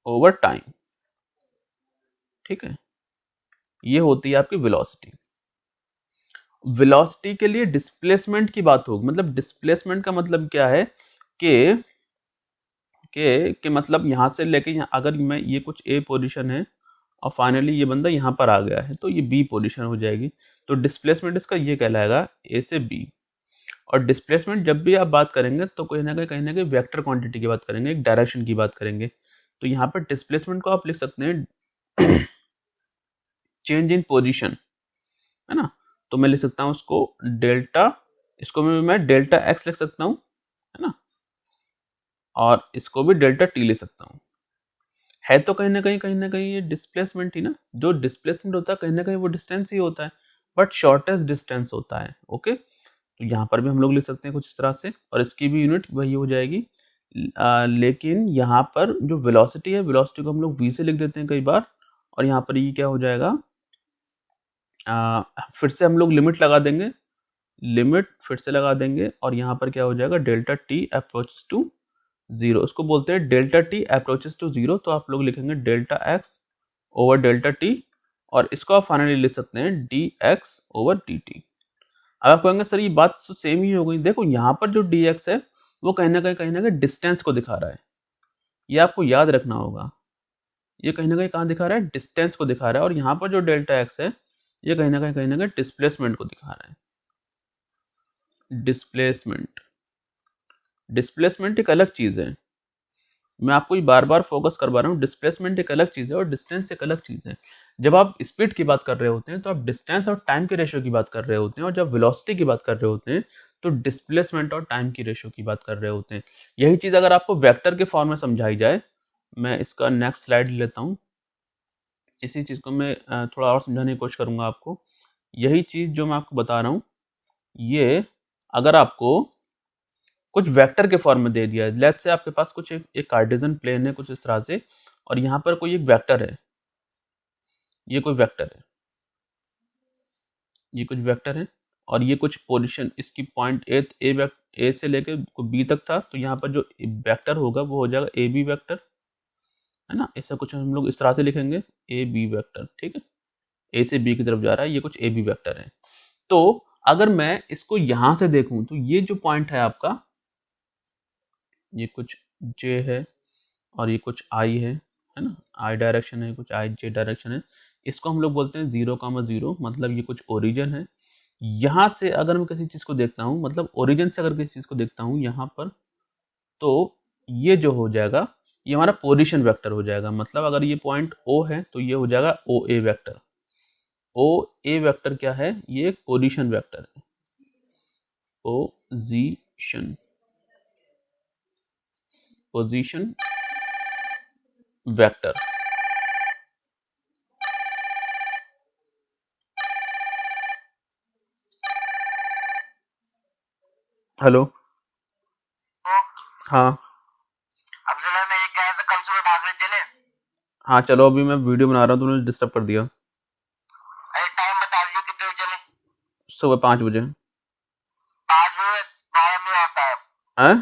ओवर टाइम, ठीक है। ये होती है आपकी वेलोसिटी। वेलोसिटी के लिए डिस्प्लेसमेंट की बात होगी, मतलब डिस्प्लेसमेंट का मतलब क्या है कि मतलब यहाँ से लेके यहाँ, अगर मैं ये कुछ ए पोजीशन है और फाइनली ये बंदा यहाँ पर आ गया है तो ये बी पोजीशन हो जाएगी। तो डिस्प्लेसमेंट इसका ये कहलाएगा ए से बी। और डिस्प्लेसमेंट जब भी आप बात करेंगे तो कहीं ना कहीं वेक्टर क्वांटिटी की बात करेंगे, एक डायरेक्शन की बात करेंगे। तो यहाँ पर डिस्प्लेसमेंट को आप लिख सकते हैं चेंज इन पोजीशन, है ना। तो मैं लिख सकता हूँ उसको डेल्टा, इसको मैं डेल्टा एक्स लिख सकता हूँ, है ना, और इसको भी डेल्टा टी लिख सकता हूँ। है तो कहीं ना कहीं ये डिस्प्लेसमेंट ही ना। जो डिस्प्लेसमेंट होता है कहीं ना कहीं वो डिस्टेंस ही होता है, बट शॉर्टेस्ट डिस्टेंस होता है, ओके। तो यहाँ पर भी हम लोग लिख सकते हैं कुछ इस तरह से, और इसकी भी यूनिट वही हो जाएगी। लेकिन यहाँ पर जो वेलोसिटी है, वेलोसिटी को हम लोग v से लिख देते हैं कई बार, और यहाँ पर ये क्या हो जाएगा, फिर से हम लोग लिमिट लगा देंगे, लिमिट फिर से लगा देंगे, और यहाँ पर क्या हो जाएगा, delta T approaches to zero, उसको बोलते हैं delta T approaches to zero. तो आप लोग लिखेंगे delta X over delta T, और इसको आप फाइनली लिख सकते हैं D X over D T. अब आप कहेंगे सर ये बात तो सेम ही हो गई। देखो यहाँ पर जो डी एक्स है वो कहीं ना कहीं डिस्टेंस को दिखा रहा है, ये आपको याद रखना होगा। ये कहीं ना कहीं दिखा रहा है, डिस्टेंस को दिखा रहा है। और यहाँ पर जो डेल्टा एक्स है ये कहीं ना कहीं डिस्प्लेसमेंट को दिखा रहा है। डिस्प्लेसमेंट एक अलग चीज़ है, मैं आपको ये बार बार फोकस करवा रहा हूँ। डिस्प्लेसमेंट एक अलग चीज़ है और डिस्टेंस एक अलग चीज़ है। जब आप स्पीड की बात कर रहे होते हैं तो आप डिस्टेंस और टाइम के रेशियो की बात कर रहे होते हैं, और जब वेलोसिटी की बात कर रहे होते हैं तो डिस्प्लेसमेंट और टाइम की रेशियो की बात कर रहे होते हैं। यही चीज़ अगर आपको वेक्टर के फॉर्म में समझाई जाए, मैं इसका नेक्स्ट स्लाइड लेता हूँ। इसी चीज़ को मैं थोड़ा और समझाने की कोशिश करूँगा आपको। यही चीज़ जो मैं आपको बता रहा हूँ, ये अगर आपको कुछ वेक्टर के फॉर्म में दे दिया है, लेट्स से आपके पास कुछ एक कार्टेशियन प्लेन है कुछ इस तरह से, और यहाँ पर कोई एक वेक्टर है, ये कोई वेक्टर है, ये कुछ वेक्टर है, और ये कुछ पोजीशन इसकी पॉइंट ए से लेकर बी तक था। तो यहाँ पर जो वेक्टर होगा वो हो जाएगा ए बी वेक्टर, है ना। ऐसा कुछ हम लोग इस तरह से लिखेंगे, ए बी वेक्टर, ठीक है। ए से बी की तरफ जा रहा है, ये कुछ ए बी वेक्टर है। तो अगर मैं इसको यहाँ से देखूँ तो ये जो पॉइंट है आपका, ये कुछ जे है और ये कुछ आई है ना, आई डायरेक्शन है, कुछ आई जे डायरेक्शन है। इसको हम लोग बोलते हैं 0,0, मतलब ये कुछ ओरिजिन है। यहाँ से अगर मैं किसी चीज़ को देखता हूँ, मतलब ओरिजिन से अगर किसी चीज़ को देखता हूँ यहाँ पर, तो ये जो हो जाएगा ये हमारा पोजीशन वेक्टर हो जाएगा। मतलब अगर ये पॉइंट O है तो ये हो जाएगा OA वेक्टर। OA वेक्टर क्या है? ये एक पोजीशन वेक्टर है। Position vector. हेलो। हाँ अफजल मैं ये कह रहा था कल सुबह भागने चले। हाँ चलो, अभी मैं वीडियो बना रहा हूँ, तुमने डिस्टर्ब कर दिया। अरे टाइम बता दीजिए कितने बजे चले। सुबह 5 बजे। 5 बजे बाहर अंधेरा होता है। हैं?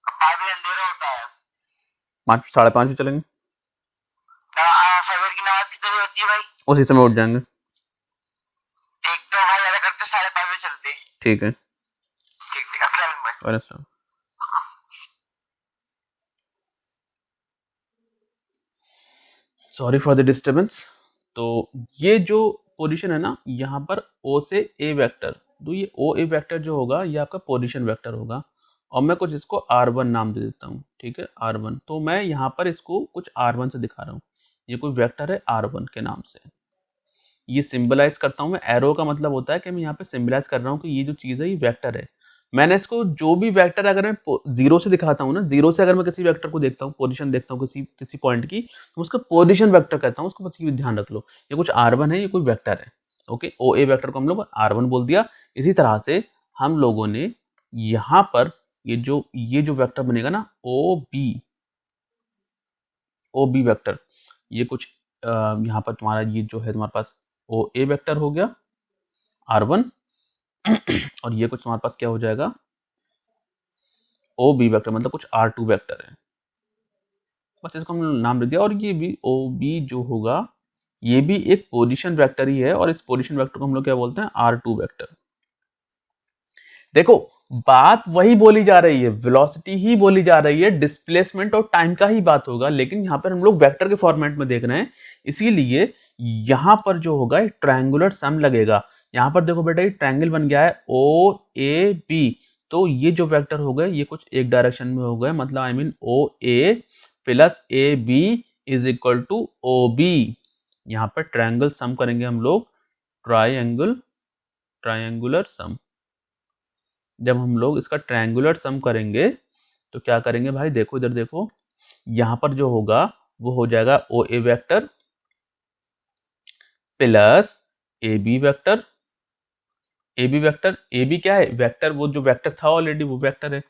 5 बजे अंधेरा होता है। 5 साढ़े 5 बजे चलेंगे। फजर की नमाज कितने बजे होती है भाई? उसी समय उठ जाएंगे। एक तो भाई ज्यादा करते 5:30 बजे चलते। ठीक है। ठीक ठीक अस्सलाम वालेकुम भाई। और ऐसा सॉरी फॉर द डिस्टर्बेंस। तो ये जो पोजीशन है ना, यहाँ पर O से A वेक्टर, तो ये OA वेक्टर जो होगा ये आपका पोजीशन वेक्टर होगा। और मैं कुछ इसको R1 नाम दे देता हूँ, ठीक है, R1। तो मैं यहाँ पर इसको कुछ R1 से दिखा रहा हूँ। ये कोई वेक्टर है R1 के नाम से। ये सिंबलाइज करता हूँ मैं, एरो का मतलब होता है कि मैं यहाँ पे सिंबलाइज कर रहा हूँ कि ये जो चीज़ है ये वेक्टर है। मैंने इसको जो भी वेक्टर अगर मैं जीरो से दिखाता हूँ ना, जीरो से अगर मैं किसी वेक्टर को देखता हूँ, पोजीशन देखता हूँ किसी पॉइंट की, तो उसका पोजीशन वेक्टर कहता हूँ। उसको बस ये ध्यान रख लो, ये कुछ R1 है, ये कोई वेक्टर है। ओके, OA वेक्टर को हम लोग R1 बोल दिया। इसी तरह से हम लोगों ने यहाँ पर ये जो वेक्टर बनेगा ना, OB वेक्टर, ये कुछ यहाँ पर तुम्हारा ये जो है तुम्हारे पास OA वेक्टर हो गया R1 और ये कुछ तुम्हारे पास क्या हो जाएगा, OB वेक्टर, मतलब कुछ R2 वेक्टर है। बस इसको हम नाम दे दिया। और ये भी OB जो होगा ये भी एक पोजीशन वेक्टर ही है, और इस पोजीशन वेक्टर को हम लोग क्या बोलते हैं, R2 वेक्टर। देखो बात वही बोली जा रही है, वेलोसिटी ही बोली जा रही है, डिस्प्लेसमेंट और टाइम का ही बात होगा, लेकिन यहाँ पर हम लोग वेक्टर के फॉर्मेट में देख रहे हैं। इसीलिए यहाँ पर जो होगा एक ट्रायंगुलर सम लगेगा। यहाँ पर देखो बेटा, ये ट्रायंगल बन गया है OAB। तो ये जो वेक्टर हो गए ये कुछ एक डायरेक्शन में हो गए, मतलब I mean OA plus AB is equal to OB। यहाँ पर ट्रायंगल सम करेंगे हम लोग, ट्रायंगुलर सम। जब हम लोग इसका ट्रायंगुलर सम करेंगे तो क्या करेंगे भाई, देखो इधर देखो, यहां पर जो होगा वो हो जाएगा OA vector plus AB vector. AB vector, AB क्या है, वेक्टर, वो जो वेक्टर था ऑलरेडी वो वेक्टर है,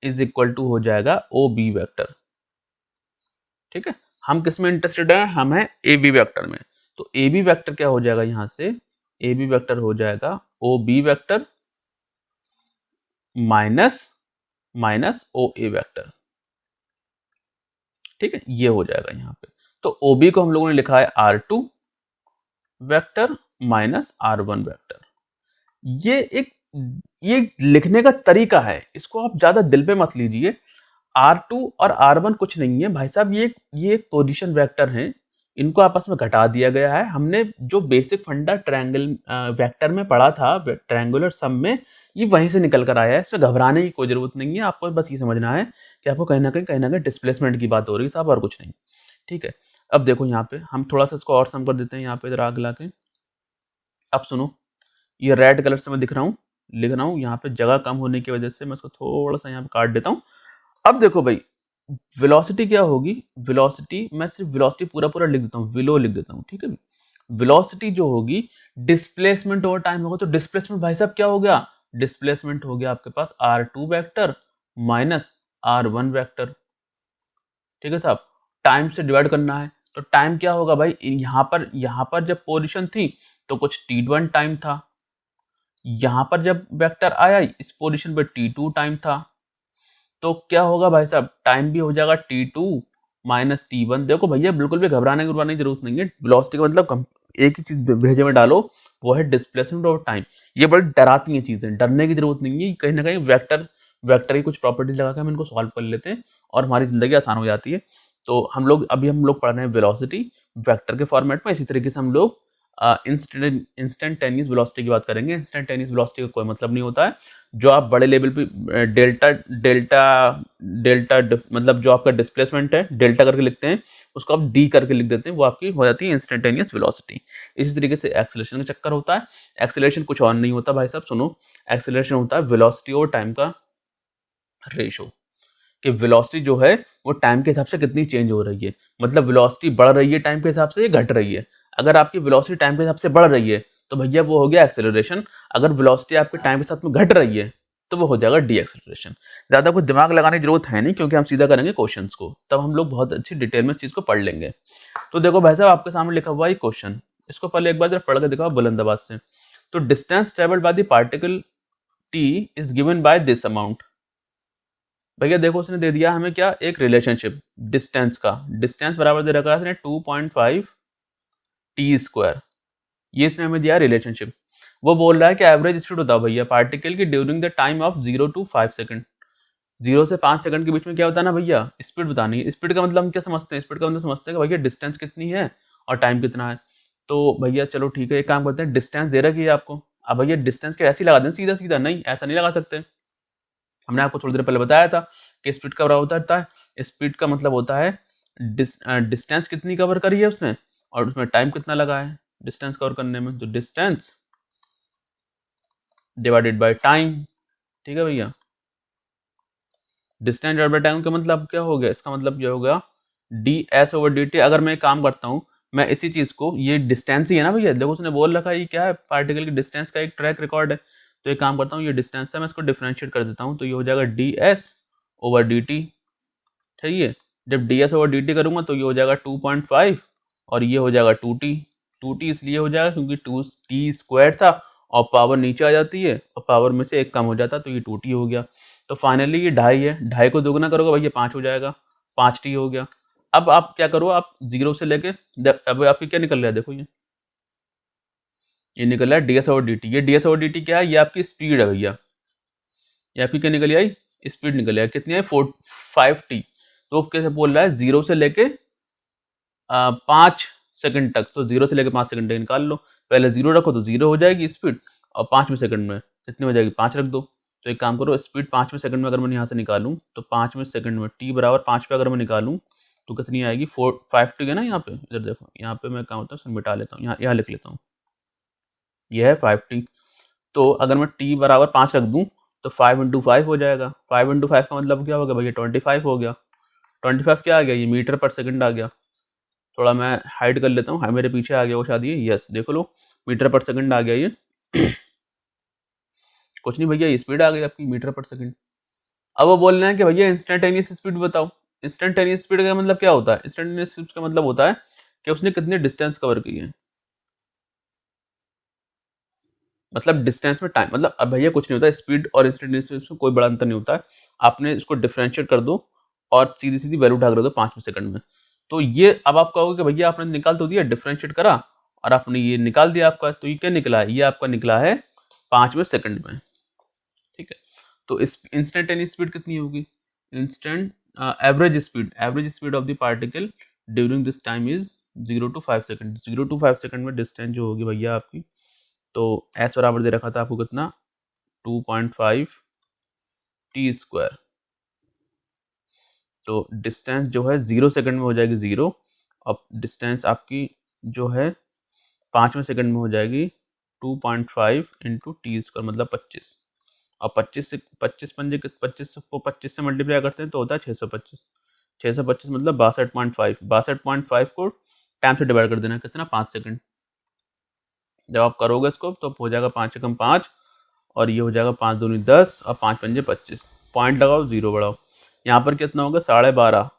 इज इक्वल टू हो जाएगा OB वेक्टर। ठीक है, हम किस में इंटरेस्टेड है, हम है AB वेक्टर में। तो AB वेक्टर क्या हो जाएगा, यहां से AB वेक्टर हो जाएगा OB vector minus OA vector. ठीक है, ये हो जाएगा यहाँ पे। तो OB को हम लोगों ने लिखा है R2 vector minus R1 vector. ये लिखने का तरीका है, इसको आप ज्यादा दिल पे मत लीजिए। R2 और R1 कुछ नहीं है भाई साहब, ये एक पोजीशन वेक्टर हैं, इनको आपस में घटा दिया गया है। हमने जो बेसिक फंडा ट्रायंगल वेक्टर में पढ़ा था, ट्रायंगुलर सम में, ये वहीं से निकल कर आया है। इसमें घबराने की कोई जरूरत नहीं है, आपको बस ये समझना है कि आपको कहीं ना कहीं डिस्प्लेसमेंट की बात हो रही है साहब, और कुछ नहीं। ठीक है, अब देखो यहाँ पे हम थोड़ा सा इसको और सम कर देते हैं, यहाँ पे इधर आग ला के। अब सुनो, ये रेड कलर से मैं लिख रहा हूँ, यहाँ पे जगह कम होने की वजह से मैं इसको थोड़ा सा यहाँ पे काट देता हूँ। अब देखो भाई, वेलोसिटी क्या होगी, वेलोसिटी मैं सिर्फ वेलोसिटी पूरा लिख देता हूँ, विलो लिख देता हूँ। ठीक है, वेलोसिटी जो होगी डिस्प्लेसमेंट ओवर टाइम होगा। तो डिस्प्लेसमेंट भाई साहब क्या हो गया, डिस्प्लेसमेंट हो गया आपके पास R2 vector minus R1 vector. ठीक है साहब, टाइम से डिवाइड करना है, तो टाइम क्या होगा भाई, यहाँ पर जब पोजीशन थी तो कुछ T1 टाइम था, यहां पर जब वेक्टर आया इस पोजीशन पे T2 टाइम था। तो क्या होगा भाई साहब, टाइम भी हो जाएगा T2 माइनस T1। देखो भैया बिल्कुल भी घबराने की जरूरत नहीं है, वेलोसिटी का मतलब एक ही चीज भेजे में डालो, वो है डिस्प्लेसमेंट और टाइम। ये बड़ी डराती हैं चीजें, डरने की जरूरत नहीं है, कहीं ना कहीं वेक्टर की कुछ प्रॉपर्टीज लगा के हम इनको सॉल्व कर लेते हैं और हमारी जिंदगी आसान हो जाती है। तो हम लोग पढ़ रहे हैं वेलोसिटी वेक्टर के फॉर्मेट में, इसी तरीके से हम लोग इंस्टेंटेनियस वेलोसिटी की बात करेंगे। इंस्टेंटेनियस वेलोसिटी का कोई मतलब नहीं होता है। जो आप बड़े लेवल पे डेल्टा डेल्टा डेल्टा मतलब जो आपका डिस्प्लेसमेंट है डेल्टा करके लिखते हैं, उसको आप डी करके लिख देते हैं, वो आपकी हो जाती है इंस्टेंटेनियस वेलोसिटी। इसी तरीके से एक्सेलरेशन का चक्कर होता है। एक्सेलरेशन कुछ और नहीं होता भाई साहब, सुनो। एक्सेलरेशन होता है वेलोसिटी और टाइम का रेशो, कि वेलोसिटी जो है वो टाइम के हिसाब से कितनी चेंज हो रही है। मतलब वेलोसिटी बढ़ रही है टाइम के हिसाब से, घट रही है। अगर आपकी वेलोसिटी टाइम के हिसाब से बढ़ रही है तो भैया वो हो गया एक्सेलरेशन। अगर वेलोसिटी आपके टाइम के साथ में घट रही है तो वो हो जाएगा डी एक्सेलरेशन। ज्यादा कुछ दिमाग लगाने की जरूरत है नहीं, क्योंकि हम सीधा करेंगे क्वेश्चंस को, तब हम लोग बहुत अच्छी डिटेल में इस चीज को पढ़ लेंगे। तो देखो भाई साहब, आपके सामने लिखा हुआ है क्वेश्चन, इसको पहले एक बार जरा पढ़ के दिखाओ बुलंद आवाज से। तो distance travelled by the particle T is given by this amount. भैया देखो, उसने दे दिया हमें क्या, एक रिलेशनशिप डिस्टेंस का। डिस्टेंस बराबर दे रखा है इसने 2.5 टी स्क्वायर, ये इसने हमें दिया रिलेशनशिप। वो बोल रहा है कि एवरेज स्पीड बताओ भैया पार्टिकल की during the time of 0 to 5 second. 0 से 5 सेकंड के बीच में क्या बताना भैया, स्पीड बतानी है। स्पीड का मतलब हम क्या समझते हैं, स्पीड का मतलब समझते हैं कि भैया डिस्टेंस कितनी है और टाइम कितना है। तो भैया चलो ठीक है, एक काम करते हैं, डिस्टेंस दे रखी है आपको। अब भैया डिस्टेंस के ऐसे ही लगा दें सीधा सीधा, नहीं ऐसा नहीं लगा सकते। हमने आपको थोड़ी देर पहले बताया था कि स्पीड का बराबर होता है, स्पीड का मतलब होता है डिस्टेंस कितनी कवर करी है उसने और उसमें टाइम कितना लगा है डिस्टेंस कवर करने में। तो डिस्टेंस डिवाइडेड बाय टाइम, ठीक है भैया। डिस्टेंस डिवाइडेड बाय टाइम का मतलब क्या हो गया, इसका मतलब ये हो गया D S over D T. अगर मैं एक काम करता हूँ, मैं इसी चीज को, ये डिस्टेंस ही है ना भैया, देखो उसने बोल रखा है ये क्या है, पार्टिकल की डिस्टेंस का एक ट्रैक रिकॉर्ड है। तो एक काम करता हूँ, ये डिस्टेंस है, मैं इसको डिफरेंशिएट कर देता हूँ, तो ये हो जाएगा D S over D T. ठीक है, जब D S over D T करूंगा तो ये हो जाएगा 2.5 और ये हो जाएगा 2t। 2t इसलिए हो जाएगा क्योंकि 2t स्क्वायर था और पावर नीचे आ जाती है और पावर में से एक कम हो जाता, तो ये 2t हो गया। तो फाइनली ये 2.5 है, 2.5 को दोगुना करोगे भाई ये 5 हो जाएगा, 5t हो गया। अब आप क्या करो, आप 0 से लेके अब आपकी क्या निकल रहा है, देखो ये निकल रहा है D S over D T. ये D S over D T क्या है, ये आपकी स्पीड है भैया। ये आपकी क्या निकली आई, स्पीड निकली आई, कितनी है 5t। तो कैसे बोल रहा है 0 से लेके 5 सेकंड तक, तो 0 से लेकर 5 सेकंड तक निकाल लो। पहले 0 रखो तो 0 हो जाएगी स्पीड, और 5वें सेकंड में कितनी हो जाएगी, 5 रख दो। तो एक काम करो, स्पीड 5वें सेकंड में अगर मैं यहाँ से निकालूं तो 5वें सेकंड में t बराबर 5 पे अगर मैं निकालूं तो कितनी आएगी, 5t है ना। यहाँ पे इधर देखो, यहाँ पे मैं काम होता है मिटा लेता हूँ, यहाँ लिख लेता हूँ, यह है 5t। तो अगर मैं t बराबर 5 रख दूँ तो 5 × 5 हो जाएगा। 5 × 5 का मतलब क्या हो गया भैया, 25 हो गया। 25 क्या आ गया, ये मीटर पर सेकंड आ गया। थोड़ा मैं हाइड कर लेता हूँ, हाँ मेरे पीछे आ गया वो शायद, ये यस देखो लो, मीटर पर सेकंड आ गया ये। कुछ नहीं भैया, ये स्पीड आ गई आपकी मीटर पर सेकंड। अब वो बोल रहे हैं कि भैया इंस्टेंटेनियस स्पीड बताओ। इंस्टेंटेनियस स्पीड का मतलब क्या होता है, इंस्टेंटेनियस स्पीड का मतलब होता है कि उसने कितनी डिस्टेंस कवर की है। मतलब डिस्टेंस में टाइम, मतलब अब भैया कुछ नहीं होता, स्पीड और इंस्टेंटेनियस में कोई बड़ा अंतर नहीं होता है। आपने इसको डिफरेंशिएट कर दो और सीधी सीधी वैल्यू उठा कर दो 5वें सेकंड में। तो ये अब आप कहोगे कि भैया आपने निकाल तो दिया, डिफरेंशिएट करा और आपने ये निकाल दिया आपका, तो ये क्या निकला है, ये आपका निकला है 5वें सेकंड में। ठीक है, तो इस इंस्टेंटेनियस स्पीड कितनी होगी, instant average speed of the particle during this time is 0 to 5 second. 0 to 5 second में डिस्टेंस जो होगी भैया आपकी, तो एस बराबर दे रखा था आपको कितना, 2.5 टी स्क्वायर। तो डिस्टेंस जो है 0 सेकंड में हो जाएगी 0, और डिस्टेंस आपकी जो है 5वें सेकंड में हो जाएगी 2.5 इंटू टी स्क्वायर मतलब 25। और 25 से 25 पंजे 25 को 25 से मल्टीप्लाई करते हैं तो होता है 625। 625 मतलब 62.5, 62.5 को टाइम से डिवाइड कर देना, कितना 5 सेकंड। जब आप करोगे इसको तो हो जाएगा 5 एकम 5 और ये हो जाएगा 5 दूनी 10 और 5 पंजे 25। पॉइंट लगाओ, जीरो बढ़ाओ, यहाँ पर कितना होगा 12.5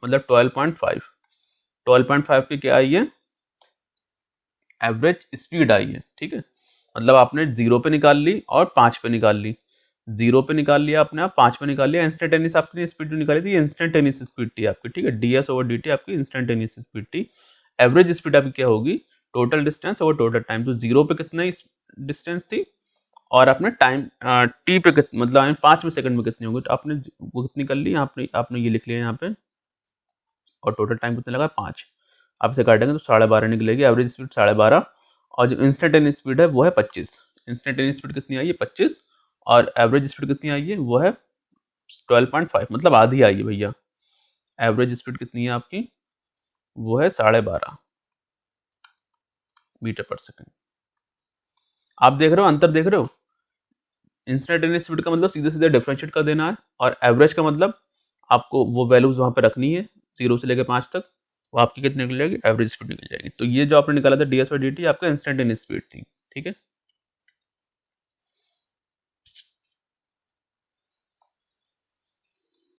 मतलब 12.5। 12.5 की क्या आई है, एवरेज स्पीड आई है। ठीक है, मतलब आपने 0 पे निकाल ली और 5 पे निकाल ली। 0 पे निकाल लिया आपने, आप 5 पे निकाल लिया। इंस्टेंटेनियस आपने स्पीड निकाली थी, इंस्टेंटेनियस स्पीड थी आपकी। ठीक है, ds ओवर dt आपकी इंस्टेंटेनियस स्पीड थी। एवरेज स्पीड आपकी क्या होगी, total distance over total time. तो 0 पे कितना डिस्टेंस थी और आपने टाइम टी पे मतलब 5वें सेकंड में कितनी होगी, तो आपने वो कितनी कर ली, आपने ये लिख लिया यहाँ पे, और टोटल टाइम कितना लगा 5। आप इसे काटेंगे तो 12.5 निकलेगी, एवरेज स्पीड 12.5 और जो इंस्टेंटेनियस स्पीड है वो है 25। इंस्टेंटेनियस स्पीड कितनी आई है 25, और एवरेज स्पीड कितनी आई है वो है 12.5, मतलब आधी आई है भैया। एवरेज स्पीड कितनी है आपकी, वो है 12.5 मीटर पर सेकेंड। आप देख रहे हो अंतर, देख रहे हो? इंस्टेंटेनियस स्पीड का मतलब सीधे सीधे डिफरेंशिएट कर देना है, और एवरेज का मतलब आपको वो वैल्यूज वहां पे रखनी है 0 से लेकर 5 तक, वो आपकी कितनी निकल जाएगी, एवरेज स्पीड निकल जाएगी। तो ये जो आपने निकाला था ds/dt आपका इंस्टेंटेनियस स्पीड थी, ठीक है।